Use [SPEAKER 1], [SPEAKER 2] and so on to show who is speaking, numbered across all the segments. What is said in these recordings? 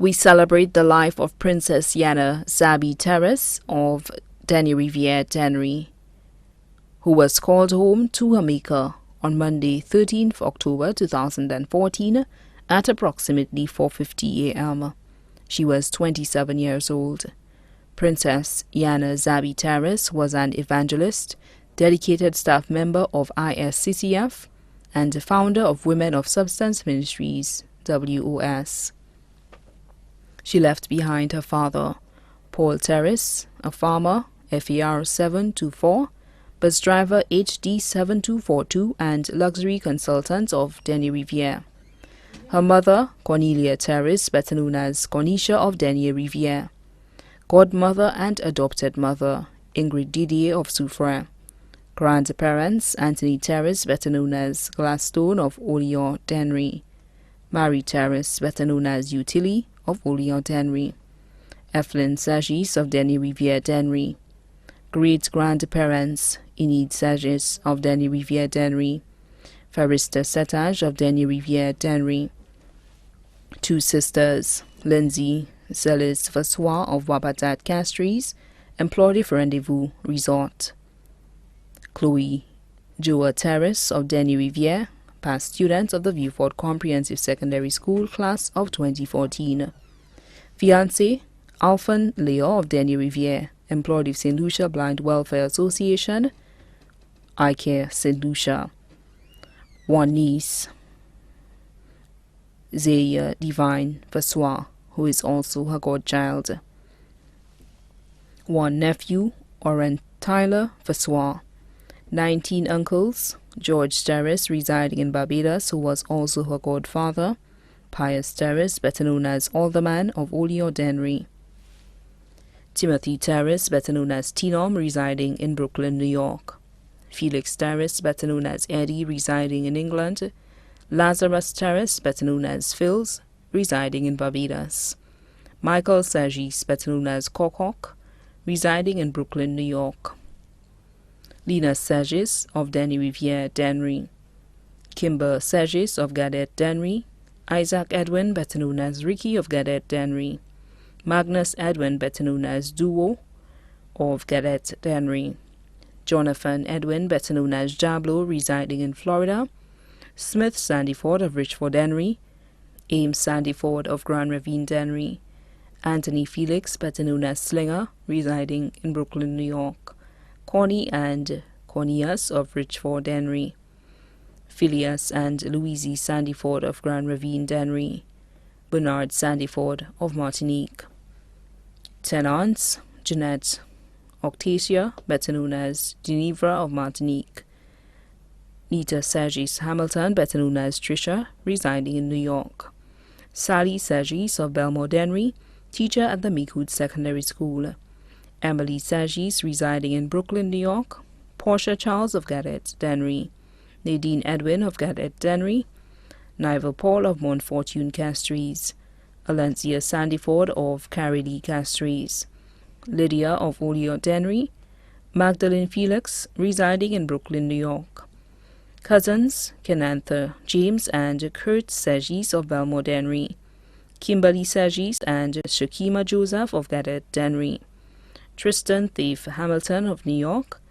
[SPEAKER 1] We celebrate the life of Princess Yana Zabie Terris of Denny-Riviere-Dennery, who was called home to her maker on Monday, 13th October 2014 at approximately 4:50 a.m. She was 27 years old. Princess Yana Zabie Terris was an evangelist, dedicated staff member of ISCCF, and the founder of Women of Substance Ministries, WOS. She left behind her father, Paul Terris, a farmer, FAR 724, bus driver HD 7242, and luxury consultant of Denny-Riviere. Her mother, Cornelia Terris, better known as Cornisha of Denny-Riviere. Godmother and adopted mother, Ingrid Didier of Soufrière. Grandparents, Anthony Terris, better known as Gladstone of Olior-Dennery. Mary Terris, better known as Utili of Olior-Dennery. Evelyn Sagis of Denny-Riviere-Dennery. Great-grandparents, Enid Sagis of Denny-Riviere-Dennery. Farista Setage of Denny-Riviere-Dennery. Two sisters, Lindsay Zelis Vassois of Wabadat Castries, employed for Rendezvous Resort. Chloe Joa Terris of Denny-Riviere, past student of the Vieux-Fort Comprehensive Secondary School class of 2014. Fiancé Alphon Leo of Denny-Riviere, employed with St. Lucia Blind Welfare Association, I Care St. Lucia. One niece, Zaya Divine Vassois, who is also her godchild. One nephew, Oren Tyler Vassois. 19 uncles, George Terris, residing in Barbados, who was also her godfather, Pius Terris, better known as Alderman of Olior-Dennery. Timothy Terris, better known as Tinom, residing in Brooklyn, New York. Felix Terris, better known as Eddie, residing in England. Lazarus Terris, better known as Phils, residing in Barbados. Michael Sagis, better known as Kokok, residing in Brooklyn, New York. Lena Sagis of Denny-Riviere-Dennery. Kimber Sagis of Gadet-Dennery. Isaac Edwin, better known as Ricky of Gadet-Dennery. Magnus Edwin, better known as Duo of Gadet-Dennery. Jonathan Edwin, better known as Jablo, residing in Florida. Smith Sandyford of Richford-Dennery. Ames Sandyford of Grand Ravine-Dennery. Anthony Felix, better known as Slinger, residing in Brooklyn, New York. Connie and Cornelius of Richford-Dennery. Phileas and Louise Sandyford of Grand Ravine-Dennery. Bernard Sandyford of Martinique. Tenants, Jeanette Octasia, better known as Genevra of Martinique. Nita Sagis Hamilton, better known as Tricia, residing in New York. Sally Sagis of Belmore-Dennery, teacher at the Meekhood Secondary School. Emily Sagis, residing in Brooklyn, New York. Portia Charles of Gadet-Dennery. Nadine Edwin of Gadet-Dennery. Nival Paul of Montfortune Castries. Alencia Sandyford of Carilli Castries. Lydia of Olior-Dennery. Magdalene Felix, residing in Brooklyn, New York. Cousins, Kenantha James and Kurt Sagis of Belmore-Dennery. Kimberly Sagis and Shakima Joseph of Gadet-Dennery. Tristan Thief Hamilton of New York.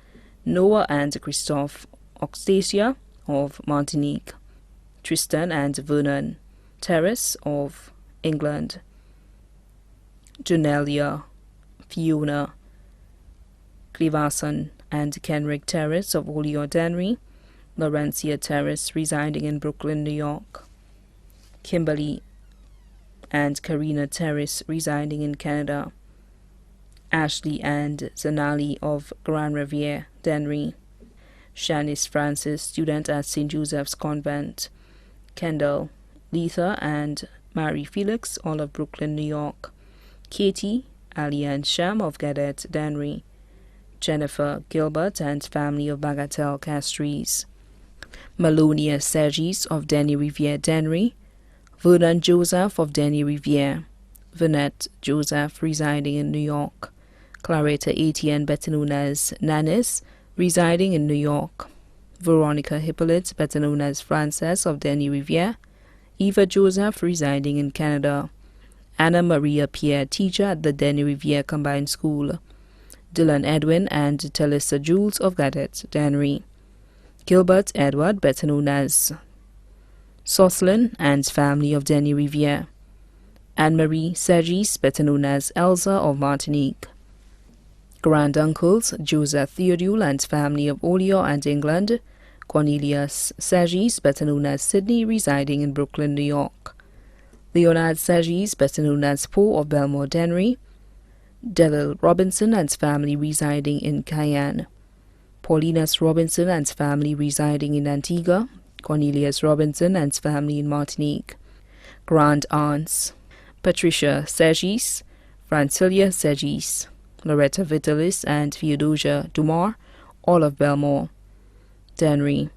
[SPEAKER 1] Noah and Christophe Octasia of Martinique. Tristan and Vernon Terris of England. Janelia Fiona Clevason and Kenrick Terris of Olior-Dennery. Laurencia Terris, residing in Brooklyn, New York. Kimberly and Karina Terris, residing in Canada. Ashley and Zanali of Grand Riviere-Dennery. Shanice Francis, student at St. Joseph's Convent. Kendall, Letha, and Mary Felix, all of Brooklyn, New York. Katie, Ali and Sham of Gadet-Dennery. Jennifer Gilbert and family of Bagatelle Castries. Malonia Sagis of Denny-Riviere-Dennery. Vernon Joseph of Denny-Riviere. Vanette Joseph, residing in New York. Claretta Etienne, better known as Nanis, residing in New York. Veronica Hippolyte, better known as Frances of Denny-Riviere. Eva Joseph, residing in Canada. Anna Maria Pierre, teacher at the Denny Riviere Combined School. Dylan Edwin and Talissa Jules of Gadet, Dennery. Gilbert Edward, better known as Soslin, and family of Denny Riviere. Anne-Marie Sergis, better known as Elsa of Martinique. Granduncles Joseph Theodule and family of Olio and England. Cornelius Sergis, better known as Sydney, residing in Brooklyn, New York. Leonard Sergis, better known as Poe of Belmore, Dennery. Delil Robinson and family residing in Cayenne. Paulinus Robinson and family residing in Antigua. Cornelius Robinson and family in Martinique. Grand aunts Patricia Sergis, Francilia Sergis, Loretta Vitalis and Theodosia Dumar, all of Belmore, Dennery.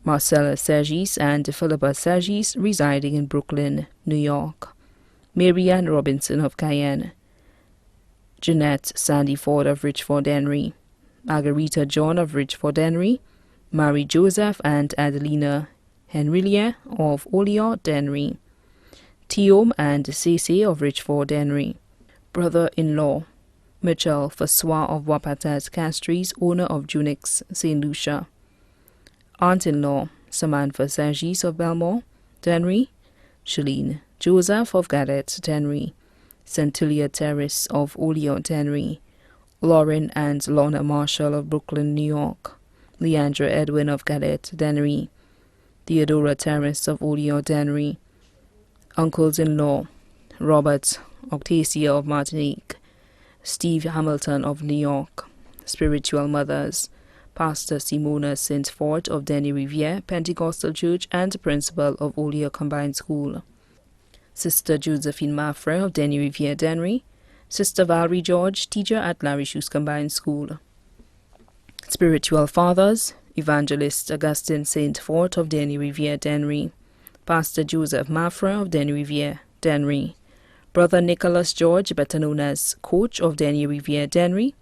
[SPEAKER 1] Marcella Sergis and Philippa Sergis residing in Brooklyn, New York. Marianne Robinson of Cayenne. Jeanette Sandy Ford of Richford, Dennery. Margarita John of Richford, Dennery. Mary Joseph and Adelina Henrilia of Olio, Dennery. Tiom and Cece of Richford, Dennery. Brother-in-law Mitchell Fassois of Wapatas Castries, owner of Junix, St. Lucia. Aunt-in-law Samantha Sergis of Belmore, Dennery. Shalene Joseph of Gadet, Dennery. Centilia Terris of Olio, Dennery. Lauren and Lorna Marshall of Brooklyn, New York. Leandra Edwin of Gadet, Dennery. Theodora Terris of Olio, Dennery. Uncles-in-law Robert Octasia of Martinique. Steve Hamilton of New York. Spiritual mothers Pastor Simona St. Fort of Denny Riviere Pentecostal Church and principal of Olio Combined School. Sister Josephine Maffre of Denny Riviere, Dennery. Sister Valerie George, teacher at Larry Shoes Combined School. Spiritual fathers Evangelist Augustine St. Fort of Denny Riviere, Dennery. Pastor Joseph Maffre of Denny Riviere, Dennery. Brother Nicholas George, better known as Coach of Denny Riviere, Dennery.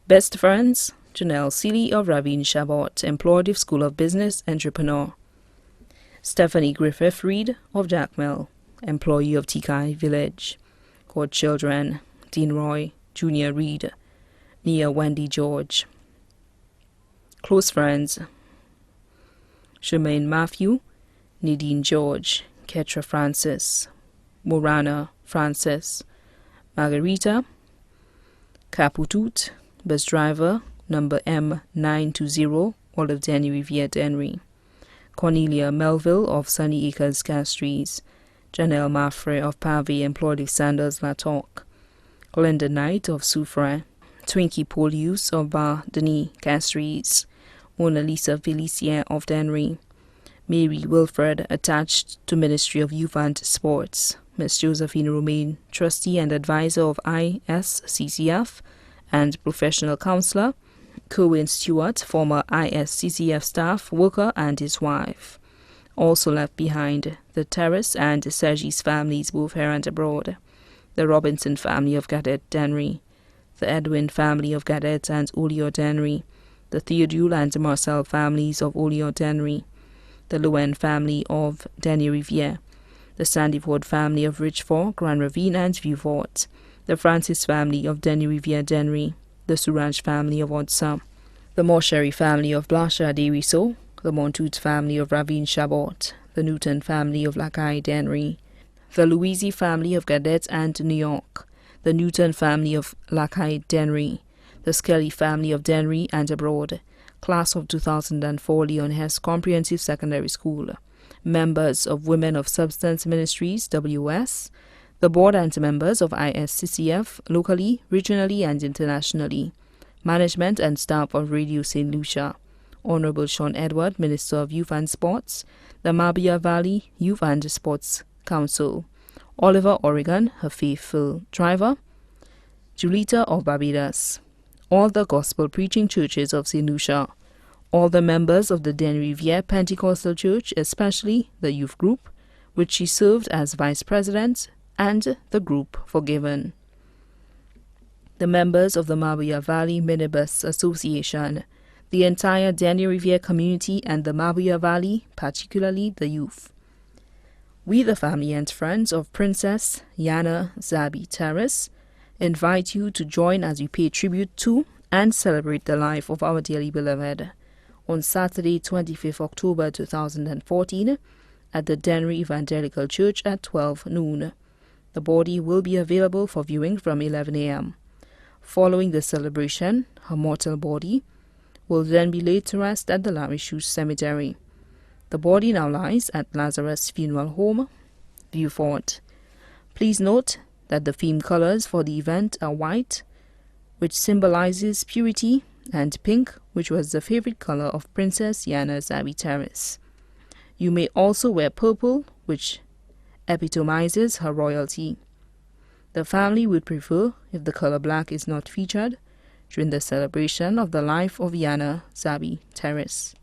[SPEAKER 1] Best friends Janelle Seeley of Ravine Chabot, employed of School of Business, entrepreneur. Stephanie Griffith Reed of Jackmill, employee of Tikai Village. Godchildren Dean Roy, Junior Reed, Nia Wendy George. Close friends Shemaine Matthew, Nadine George, Ketra Francis, Morana Francis, Margarita, Caputut, bus driver, number M920, all of Denny Riviere, Dennery. Cornelia Melville of Sunny Acres Castries. Janelle Maffre of Pave, employed of Sanders Latoc. Glenda Knight of Soufre. Twinkie Polius of Bar Denis Castries. Mona Lisa Felicien of Dennery. Mary Wilfred, attached to Ministry of Youth and Sports. Miss Josephine Romaine, trustee and advisor of ISCCF and professional counselor. Kerwin Stewart, former ISCCF staff worker, and his wife. Also left behind the Terris and Sergis families, both here and abroad. The Robinson family of Gadet, Dennery. The Edwin family of Gadet and Olio, Dennery. The Theodule and Marcel families of Olio, Dennery. The Luen family of Denny Riviere. The Sandyford family of Richford, Grand Ravine and Vieux-Fort. The Francis family of Denny Riviere, Dennery. The Sourange family of Odsa. The Morchery family of Blanchard de Risseau. The Montout family of Ravine Chabot. The Newton family of Lacaille, Dennery. The Louisi family of Gadet and New York. The Newton family of Lacaille, Dennery. The Skelly family of Dennery and abroad. Class of 2004 Leon Hess Comprehensive Secondary School. Members of Women of Substance Ministries, WS. The board and members of ISCCF, locally, regionally and internationally. Management and staff of Radio St. Lucia. Honorable Sean Edward, Minister of Youth and Sports. The Mabia Valley Youth and Sports Council. Oliver Oregon, her faithful driver. Julita of Barbados. All the gospel preaching churches of St. Lucia. All the members of the Denny Riviere Pentecostal Church, especially the youth group, which she served as vice president, and the group Forgiven. The members of the Mabia Valley Minibus Association, the entire Denny Riviere community and the Mabia Valley, particularly the youth. We, the family and friends of Princess Yana Zabie Terris, invite you to join as we pay tribute to and celebrate the life of our dearly beloved on Saturday, 25th October 2014 at the Dennery Evangelical Church at 12 noon. The body will be available for viewing from 11 a.m. Following the celebration, her mortal body will then be laid to rest at the Larishu Cemetery. The body now lies at Lazarus Funeral Home, Viewfort. Please note that the theme colors for the event are white, which symbolizes purity, and pink, which was the favorite color of Princess Yana Zabie Terris. You may also wear purple, which epitomizes her royalty. The family would prefer if the color black is not featured during the celebration of the life of Yana Zabie Terris.